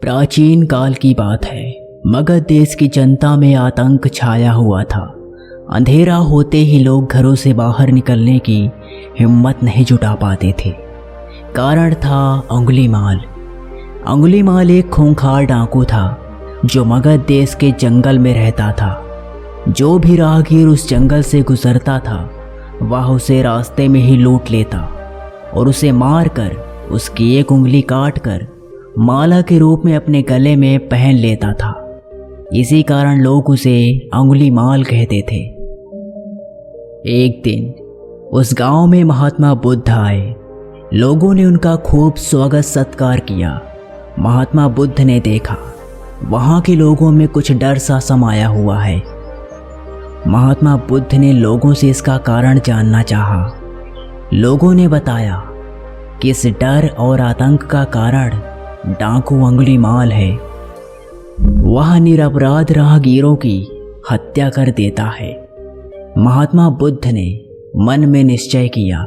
प्राचीन काल की बात है। मगध देश की जनता में आतंक छाया हुआ था। अंधेरा होते ही लोग घरों से बाहर निकलने की हिम्मत नहीं जुटा पाते थे। कारण था अंगुलीमाल। अंगुलीमाल एक खूंखार डाकू था जो मगध देश के जंगल में रहता था। जो भी राहगीर उस जंगल से गुजरता था वह उसे रास्ते में ही लूट लेता और उसे मारकर उसकी एक उंगली काटकर माला के रूप में अपने गले में पहन लेता था। इसी कारण लोग उसे अंगुलीमाल कहते थे। एक दिन उस गांव में महात्मा बुद्ध आए। लोगों ने उनका खूब स्वागत सत्कार किया। महात्मा बुद्ध ने देखा वहां के लोगों में कुछ डर सा समाया हुआ है। महात्मा बुद्ध ने लोगों से इसका कारण जानना चाहा। लोगों ने बताया कि इस डर और आतंक का कारण डाकू अंगुलीमाल है। वह निरपराध राहगीरों की हत्या कर देता है। महात्मा बुद्ध ने मन में निश्चय किया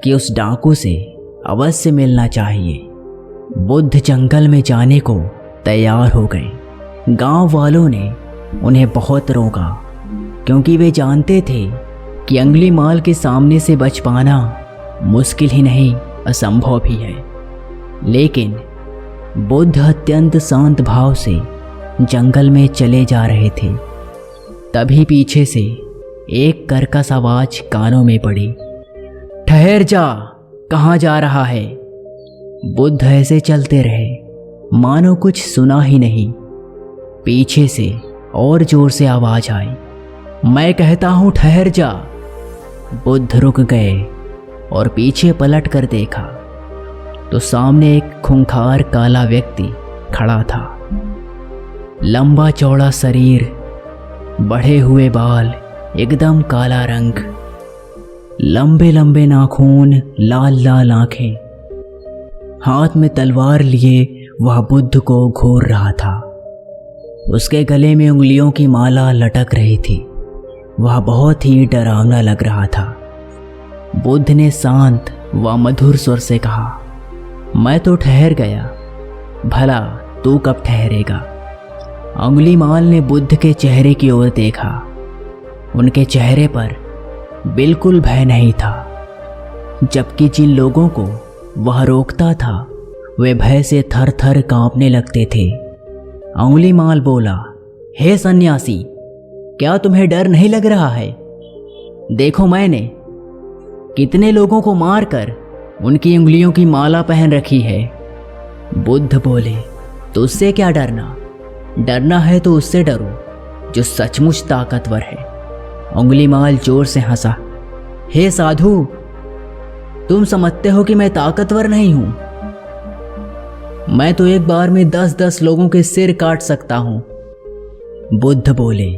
कि उस डाकू से अवश्य मिलना चाहिए। बुद्ध जंगल में जाने को तैयार हो गए। गांव वालों ने उन्हें बहुत रोका क्योंकि वे जानते थे कि अंगुलीमाल के सामने से बच पाना मुश्किल ही नहीं असंभव भी है। लेकिन बुद्ध अत्यंत शांत भाव से जंगल में चले जा रहे थे। तभी पीछे से एक कर्कश आवाज कानों में पड़ी। ठहर जा, कहाँ जा रहा है? बुद्ध ऐसे चलते रहे मानो कुछ सुना ही नहीं। पीछे से और जोर से आवाज आई, मैं कहता हूं ठहर जा। बुद्ध रुक गए और पीछे पलट कर देखा तो सामने एक खूंखार काला व्यक्ति खड़ा था। लंबा चौड़ा शरीर, बढ़े हुए बाल, एकदम काला रंग, लंबे लंबे नाखून, लाल लाल आंखें। हाथ में तलवार लिए वह बुद्ध को घूर रहा था। उसके गले में उंगलियों की माला लटक रही थी। वह बहुत ही डरावना लग रहा था। बुद्ध ने शांत व मधुर स्वर से कहा, मैं तो ठहर गया, भला तू कब ठहरेगा? अंगुलीमाल ने बुद्ध के चेहरे की ओर देखा। उनके चेहरे पर बिल्कुल भय नहीं था, जबकि जिन लोगों को वह रोकता था वे भय से थर थर कांपने लगते थे। अंगुलीमाल बोला, हे सन्यासी, क्या तुम्हें डर नहीं लग रहा है? देखो मैंने कितने लोगों को मारकर उनकी उंगलियों की माला पहन रखी है। बुद्ध बोले, तो उससे क्या डरना? डरना है तो उससे डरो जो सचमुच ताकतवर है। अंगुलीमाल जोर से हंसा, हे साधु, तुम समझते हो कि मैं ताकतवर नहीं हूं? मैं तो एक बार में 10-10 लोगों के सिर काट सकता हूं। बुद्ध बोले,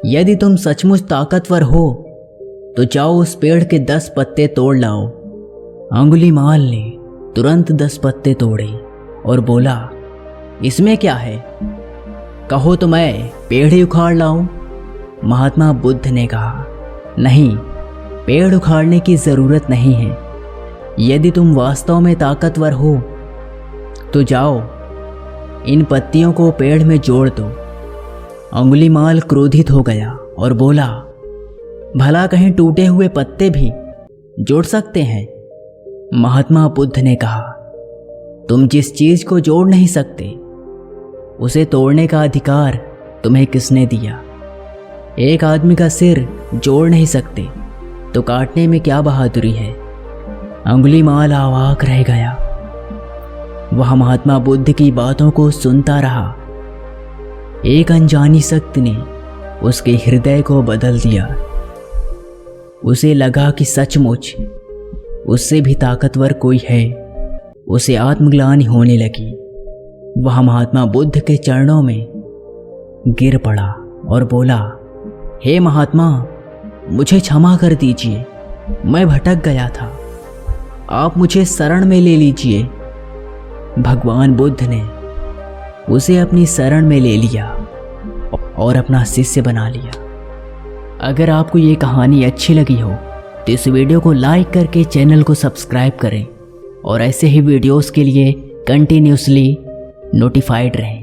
यदि तुम सचमुच ताकतवर हो तो जाओ उस पेड़ के 10 पत्ते तोड़ लाओ। अंगुलीमाल ने तुरंत 10 पत्ते तोड़े और बोला, इसमें क्या है? कहो तो मैं पेड़ ही उखाड़ लाऊं। महात्मा बुद्ध ने कहा, नहीं, पेड़ उखाड़ने की जरूरत नहीं है। यदि तुम वास्तव में ताकतवर हो तो जाओ इन पत्तियों को पेड़ में जोड़ दो। अंगुलीमाल क्रोधित हो गया और बोला, भला कहीं टूटे हुए पत्ते भी जोड़ सकते हैं? महात्मा बुद्ध ने कहा, तुम जिस चीज को जोड़ नहीं सकते उसे तोड़ने का अधिकार तुम्हें किसने दिया? एक आदमी का सिर जोड़ नहीं सकते तो काटने में क्या बहादुरी है? अंगुलीमाल अवाक रह गया। वह महात्मा बुद्ध की बातों को सुनता रहा। एक अनजानी शक्ति ने उसके हृदय को बदल दिया। उसे लगा कि सचमुच उससे भी ताकतवर कोई है। उसे आत्मग्लानि होने लगी। वह महात्मा बुद्ध के चरणों में गिर पड़ा और बोला, हे महात्मा, मुझे क्षमा कर दीजिए, मैं भटक गया था, आप मुझे शरण में ले लीजिए। भगवान बुद्ध ने उसे अपनी शरण में ले लिया और अपना शिष्य बना लिया। अगर आपको ये कहानी अच्छी लगी हो तो इस वीडियो को लाइक करके चैनल को सब्सक्राइब करें और ऐसे ही वीडियोस के लिए कंटिन्यूसली नोटिफाइड रहें।